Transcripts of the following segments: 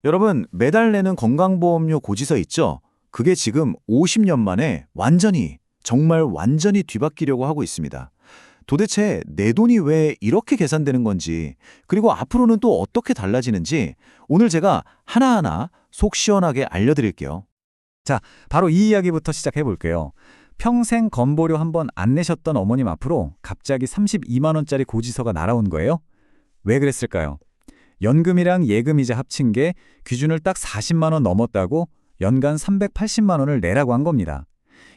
여러분, 매달 내는 건강보험료 고지서 있죠? 그게 지금 50년 만에 정말 완전히 뒤바뀌려고 하고 있습니다. 도대체 내 돈이 왜 이렇게 계산되는 건지, 그리고 앞으로는 또 어떻게 달라지는지 오늘 제가 하나하나 속 시원하게 알려드릴게요. 자, 바로 이 이야기부터 시작해 볼게요. 평생 건보료 한 번 안 내셨던 어머님 앞으로 갑자기 32만 원짜리 고지서가 날아온 거예요. 왜 그랬을까요? 연금이랑 예금이자 합친 게 기준을 딱 40만 원 넘었다고 연간 380만 원을 내라고 한 겁니다.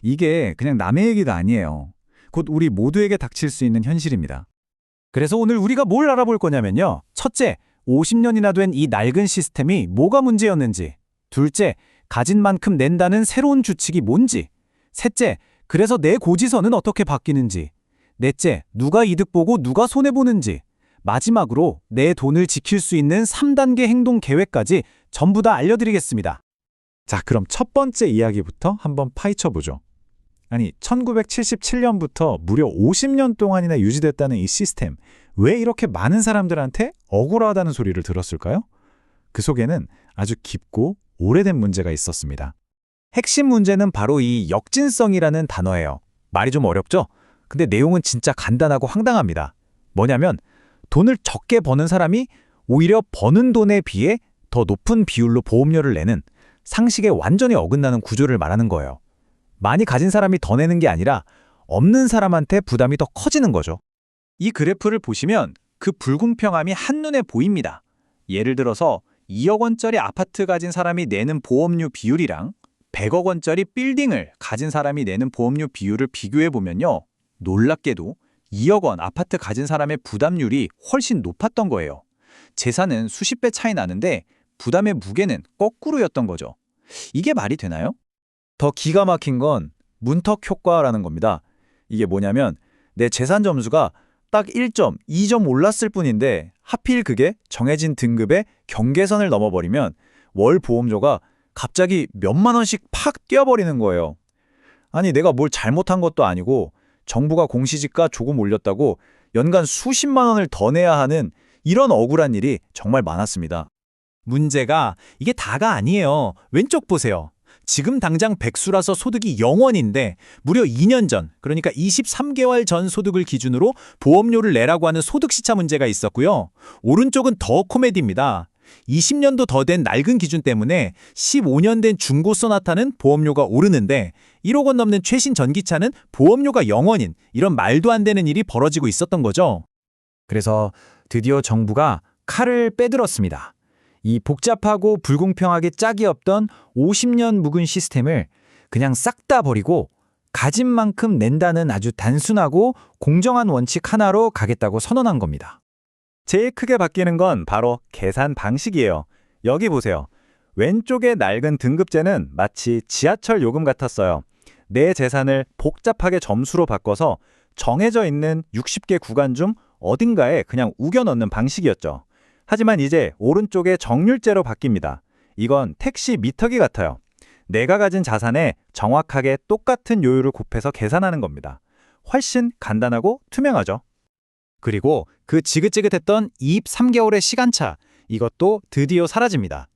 이게 그냥 남의 얘기가 아니에요. 곧 우리 모두에게 닥칠 수 있는 현실입니다. 그래서 오늘 우리가 뭘 알아볼 거냐면요. 첫째, 50년이나 된 이 낡은 시스템이 뭐가 문제였는지. 둘째, 가진 만큼 낸다는 새로운 규칙이 뭔지. 셋째, 그래서 내 고지서는 어떻게 바뀌는지. 넷째, 누가 이득 보고 누가 손해보는지. 마지막으로 내 돈을 지킬 수 있는 3단계 행동 계획까지 전부 다 알려드리겠습니다. 자, 그럼 첫 번째 이야기부터 한번 파헤쳐 보죠. 아니, 1977년부터 무려 50년 동안이나 유지됐다는 이 시스템, 왜 이렇게 많은 사람들한테 억울하다는 소리를 들었을까요? 그 속에는 아주 깊고 오래된 문제가 있었습니다. 핵심 문제는 바로 이 역진성이라는 단어예요. 말이 좀 어렵죠? 근데 내용은 진짜 간단하고 황당합니다. 뭐냐면 돈을 적게 버는 사람이 오히려 버는 돈에 비해 더 높은 비율로 보험료를 내는 상식에 완전히 어긋나는 구조를 말하는 거예요. 많이 가진 사람이 더 내는 게 아니라 없는 사람한테 부담이 더 커지는 거죠. 이 그래프를 보시면 그 불공평함이 한눈에 보입니다. 예를 들어서 2억 원짜리 아파트 가진 사람이 내는 보험료 비율이랑 100억 원짜리 빌딩을 가진 사람이 내는 보험료 비율을 비교해 보면요. 놀랍게도 2억 원 아파트 가진 사람의 부담률이 훨씬 높았던 거예요. 재산은 수십 배 차이 나는데 부담의 무게는 거꾸로였던 거죠. 이게 말이 되나요? 더 기가 막힌 건 문턱 효과라는 겁니다. 이게 뭐냐면 내 재산 점수가 딱 1점, 2점 올랐을 뿐인데 하필 그게 정해진 등급의 경계선을 넘어버리면 월 보험료가 갑자기 몇만 원씩 팍 뛰어버리는 거예요. 아니, 내가 뭘 잘못한 것도 아니고 정부가 공시지가 조금 올렸다고 연간 수십만 원을 더 내야 하는 이런 억울한 일이 정말 많았습니다. 문제가 이게 다가 아니에요. 왼쪽 보세요. 지금 당장 백수라서 소득이 0원인데 무려 2년 전, 그러니까 23개월 전 소득을 기준으로 보험료를 내라고 하는 소득시차 문제가 있었고요. 오른쪽은 더 코미디입니다. 20년도 더 된 낡은 기준 때문에 15년 된 중고 소나타는 보험료가 오르는데 1억 원 넘는 최신 전기차는 보험료가 0원인 이런 말도 안 되는 일이 벌어지고 있었던 거죠. 그래서 드디어 정부가 칼을 빼들었습니다. 이 복잡하고 불공평하게 짝이 없던 50년 묵은 시스템을 그냥 싹 다 버리고 가진 만큼 낸다는 아주 단순하고 공정한 원칙 하나로 가겠다고 선언한 겁니다. 제일 크게 바뀌는 건 바로 계산 방식이에요. 여기 보세요. 왼쪽의 낡은 등급제는 마치 지하철 요금 같았어요. 내 재산을 복잡하게 점수로 바꿔서 정해져 있는 60개 구간 중 어딘가에 그냥 우겨 넣는 방식이었죠. 하지만 이제 오른쪽의 정률제로 바뀝니다. 이건 택시 미터기 같아요. 내가 가진 자산에 정확하게 똑같은 요율을 곱해서 계산하는 겁니다. 훨씬 간단하고 투명하죠. 그리고 그 지긋지긋했던 이입 3개월의 시간차, 이것도 드디어 사라집니다.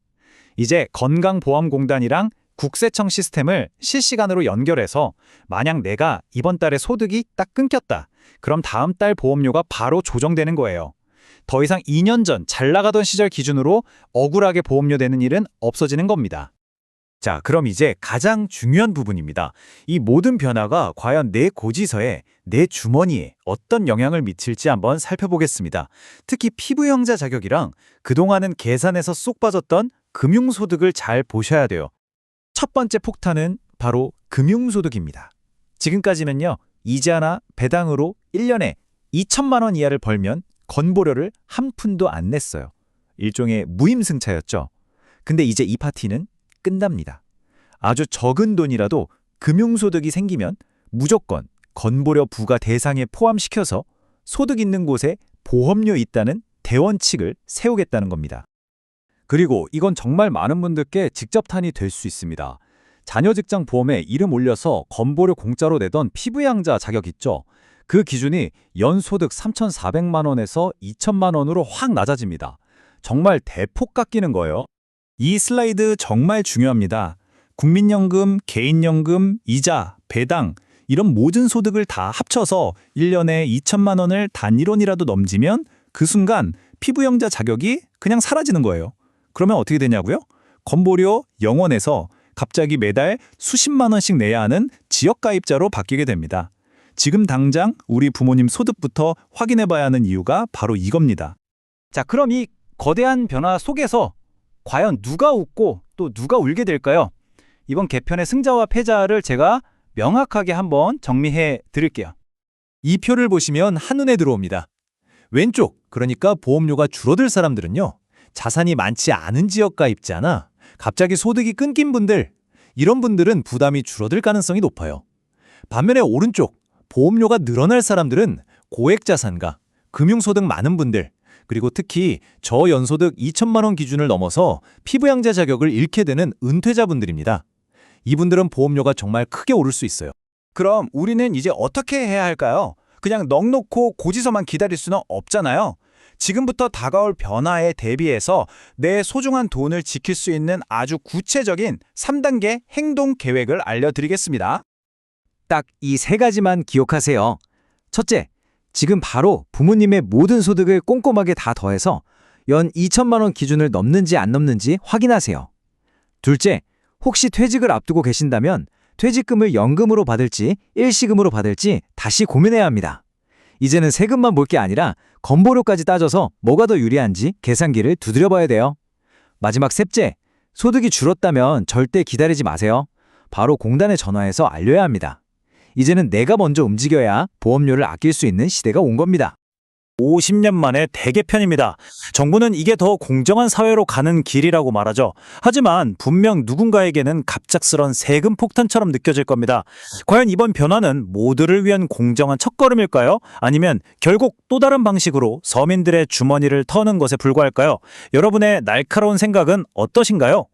이제 건강보험공단이랑 국세청 시스템을 실시간으로 연결해서 만약 내가 이번 달에 소득이 딱 끊겼다. 그럼 다음 달 보험료가 바로 조정되는 거예요. 더 이상 2년 전 잘 나가던 시절 기준으로 억울하게 보험료 내는 일은 없어지는 겁니다. 자, 그럼 이제 가장 중요한 부분입니다. 이 모든 변화가 과연 내 고지서에, 내 주머니에 어떤 영향을 미칠지 한번 살펴보겠습니다. 특히 피부영자 자격이랑 그동안은 계산에서 쏙 빠졌던 금융소득을 잘 보셔야 돼요. 첫 번째 폭탄은 바로 금융소득입니다. 지금까지는요, 이자나 배당으로 1년에 2천만 원 이하를 벌면 건보료를 한 푼도 안 냈어요. 일종의 무임승차였죠. 근데 이제 이 파티는 끝납니다. 아주 적은 돈이라도 금융소득이 생기면 무조건 건보료 부과 대상에 포함시켜서 소득 있는 곳에 보험료 있다는 대원칙을 세우겠다는 겁니다. 그리고 이건 정말 많은 분들께 직접탄이 될 수 있습니다. 자녀 직장 보험에 이름 올려서 건보료 공짜로 내던 피부양자 자격 있죠. 그 기준이 연소득 3,400만 원에서 2천만 원으로 확 낮아집니다. 정말 대폭 깎이는 거예요. 이 슬라이드 정말 중요합니다. 국민연금, 개인연금, 이자, 배당 이런 모든 소득을 다 합쳐서 1년에 2천만 원을 단일원이라도 넘지면 그 순간 피부영자 자격이 그냥 사라지는 거예요. 그러면 어떻게 되냐고요? 건보료 0원에서 갑자기 매달 수십만 원씩 내야 하는 지역가입자로 바뀌게 됩니다. 지금 당장 우리 부모님 소득부터 확인해 봐야 하는 이유가 바로 이겁니다. 자, 그럼 이 거대한 변화 속에서 과연 누가 웃고 또 누가 울게 될까요? 이번 개편의 승자와 패자를 제가 명확하게 한번 정리해 드릴게요. 이 표를 보시면 한눈에 들어옵니다. 왼쪽, 그러니까 보험료가 줄어들 사람들은요. 자산이 많지 않은 지역가입자나 갑자기 소득이 끊긴 분들, 이런 분들은 부담이 줄어들 가능성이 높아요. 반면에 오른쪽, 보험료가 늘어날 사람들은 고액 자산가, 금융소득 많은 분들, 그리고 특히 저연소득 2천만 원 기준을 넘어서 피부양자 자격을 잃게 되는 은퇴자분들입니다. 이분들은 보험료가 정말 크게 오를 수 있어요. 그럼 우리는 이제 어떻게 해야 할까요? 그냥 넋놓고 고지서만 기다릴 수는 없잖아요. 지금부터 다가올 변화에 대비해서 내 소중한 돈을 지킬 수 있는 아주 구체적인 3단계 행동 계획을 알려드리겠습니다. 딱 이 세 가지만 기억하세요. 첫째, 지금 바로 부모님의 모든 소득을 꼼꼼하게 다 더해서 연 2천만 원 기준을 넘는지 안 넘는지 확인하세요. 둘째, 혹시 퇴직을 앞두고 계신다면 퇴직금을 연금으로 받을지 일시금으로 받을지 다시 고민해야 합니다. 이제는 세금만 볼 게 아니라 건보료까지 따져서 뭐가 더 유리한지 계산기를 두드려 봐야 돼요. 마지막 셋째, 소득이 줄었다면 절대 기다리지 마세요. 바로 공단에 전화해서 알려야 합니다. 이제는 내가 먼저 움직여야 보험료를 아낄 수 있는 시대가 온 겁니다. 50년 만에 대개편입니다. 정부는 이게 더 공정한 사회로 가는 길이라고 말하죠. 하지만 분명 누군가에게는 갑작스런 세금 폭탄처럼 느껴질 겁니다. 과연 이번 변화는 모두를 위한 공정한 첫걸음일까요? 아니면 결국 또 다른 방식으로 서민들의 주머니를 터는 것에 불과할까요? 여러분의 날카로운 생각은 어떠신가요?